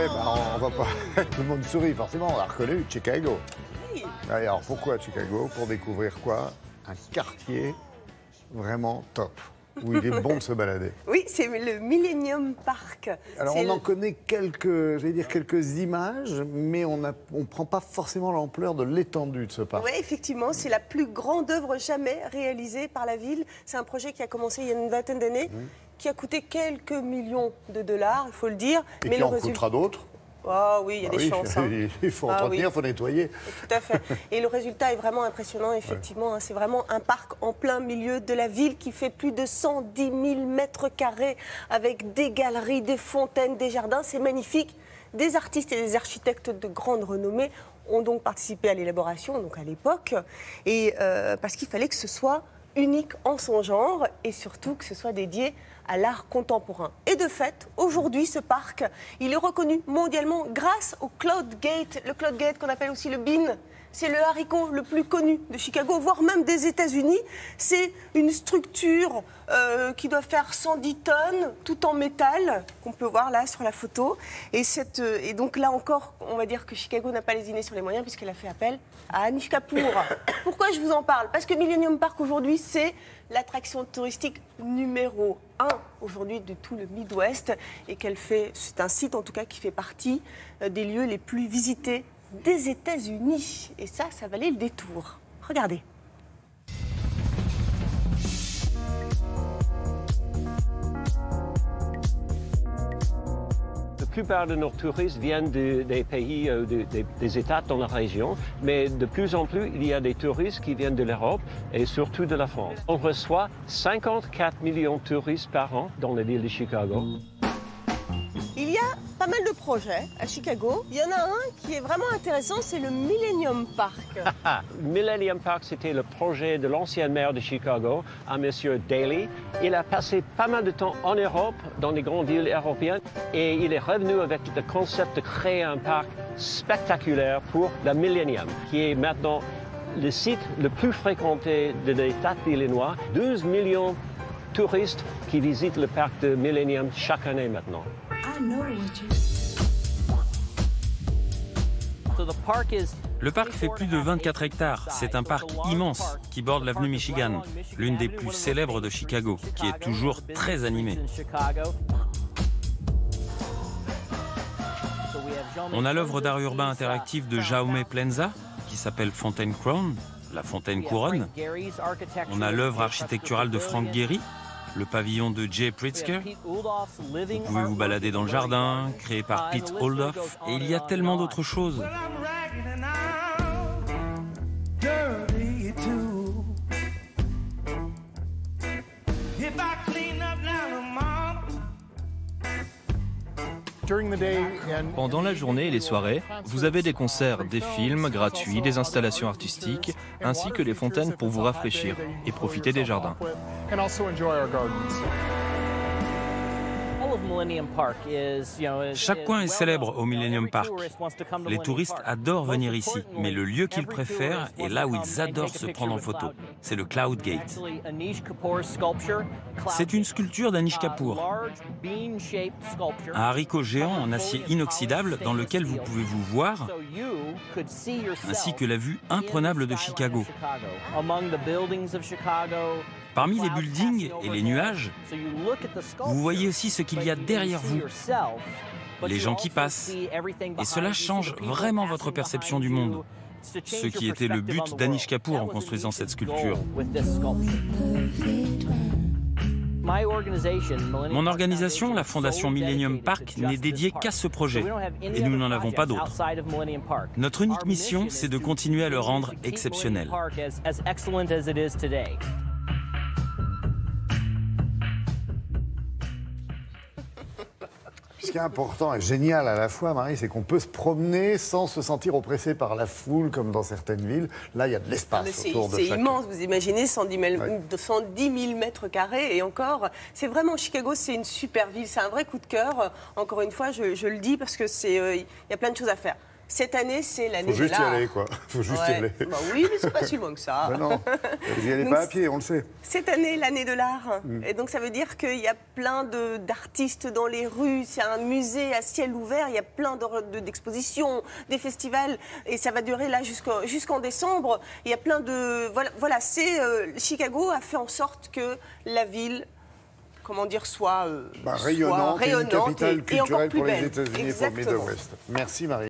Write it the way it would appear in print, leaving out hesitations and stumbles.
Ouais, bah, on va pas. Tout le monde sourit, forcément, on l'a reconnu, Chicago. Oui. Alors pourquoi Chicago? Pour découvrir quoi? Un quartier vraiment top, où il est bon de se balader. Oui, c'est le Millennium Park. Alors on en connaît quelques images, mais on ne prend pas forcément l'ampleur de l'étendue de ce parc. Oui, effectivement, c'est la plus grande œuvre jamais réalisée par la ville. C'est un projet qui a commencé il y a une vingtaine d'années, qui a coûté quelques millions de dollars, il faut le dire. Et mais qui en coûtera d'autres. Ah oui, il y a des chances. Hein. Il faut entretenir, il faut nettoyer. Tout à fait. Et le résultat est vraiment impressionnant, effectivement. Ouais. C'est vraiment un parc en plein milieu de la ville qui fait plus de 110 000 mètres carrés avec des galeries, des fontaines, des jardins. C'est magnifique. Des artistes et des architectes de grande renommée ont donc participé à l'élaboration, donc à l'époque, et parce qu'il fallait que ce soit unique en son genre et surtout que ce soit dédié à l'art contemporain. Et de fait, aujourd'hui, ce parc, il est reconnu mondialement grâce au Cloud Gate. Le Cloud Gate qu'on appelle aussi le Bean. C'est le haricot le plus connu de Chicago, voire même des États-Unis. C'est une structure qui doit faire 110 tonnes, tout en métal, qu'on peut voir là sur la photo. Et donc là encore, on va dire que Chicago n'a pas lésiné sur les moyens puisqu'elle a fait appel à Anish Kapoor. Pourquoi je vous en parle? Parce que Millennium Park aujourd'hui, c'est l'attraction touristique numéro 1 aujourd'hui de tout le Midwest et c'est un site en tout cas qui fait partie des lieux les plus visités des États-Unis. Et ça valait le détour. Regardez. La plupart de nos touristes viennent des pays, des États dans la région, mais de plus en plus, il y a des touristes qui viennent de l'Europe et surtout de la France. On reçoit 54 millions de touristes par an dans la ville de Chicago. Il y a pas mal de projets à Chicago. Il y en a un qui est vraiment intéressant, c'est le Millennium Park. Millennium Park, c'était le projet de l'ancien maire de Chicago, un monsieur Daley. Il a passé pas mal de temps en Europe, dans les grandes villes européennes, et il est revenu avec le concept de créer un parc spectaculaire pour la Millennium, qui est maintenant le site le plus fréquenté de l'État d'Illinois. 12 millions de touristes qui visitent le parc de Millennium chaque année maintenant. Le parc fait plus de 24 hectares. C'est un parc immense qui borde l'avenue Michigan, l'une des plus célèbres de Chicago, qui est toujours très animée. On a l'œuvre d'art urbain interactif de Jaume Plensa, qui s'appelle Fontaine Crown, la fontaine couronne. On a l'œuvre architecturale de Frank Gehry, le pavillon de Jay Pritzker. Vous pouvez vous balader dans le jardin, créé par Pete Oldoff. Et il y a tellement d'autres choses. Pendant la journée et les soirées, vous avez des concerts, des films gratuits, des installations artistiques, ainsi que des fontaines pour vous rafraîchir et profiter des jardins. Chaque coin est célèbre au Millennium Park. Les touristes adorent venir ici, mais le lieu qu'ils préfèrent est là où ils adorent se prendre en photo. C'est le Cloud Gate. C'est une sculpture d'Anish Kapoor. Un haricot géant en acier inoxydable dans lequel vous pouvez vous voir, ainsi que la vue imprenable de Chicago. Parmi les buildings et les nuages, vous voyez aussi ce qu'il y a derrière vous, les gens qui passent. Et cela change vraiment votre perception du monde, ce qui était le but d'Anish Kapoor en construisant cette sculpture. Mon organisation, la Fondation Millennium Park, n'est dédiée qu'à ce projet, et nous n'en avons pas d'autre. Notre unique mission, c'est de continuer à le rendre exceptionnel. Ce qui est important et génial à la fois, Marie, c'est qu'on peut se promener sans se sentir oppressé par la foule, comme dans certaines villes. Là, il y a de l'espace autour de chaque... C'est immense, vous imaginez, 110 000 mètres carrés. Et encore, c'est vraiment, Chicago, c'est une super ville. C'est un vrai coup de cœur. Encore une fois, je le dis parce que il y a plein de choses à faire. Cette année, c'est l'année Faut de juste y l'art. aller, quoi. Faut juste y aller. Bah oui, mais c'est pas si loin que ça. Ben non, vous n'y allez pas à pied, on le sait. Cette année, l'année de l'art. Et donc, ça veut dire qu'il y a plein d'artistes dans les rues. C'est un musée à ciel ouvert. Il y a plein d'expositions, des festivals. Et ça va durer là jusqu'en décembre. Il y a plein de... Voilà, Chicago a fait en sorte que la ville... comment dire, soit rayonnante, et une capitale et encore culturelle plus pour les belle. États-Unis et pour le Exactement. Midwest. Merci Marie.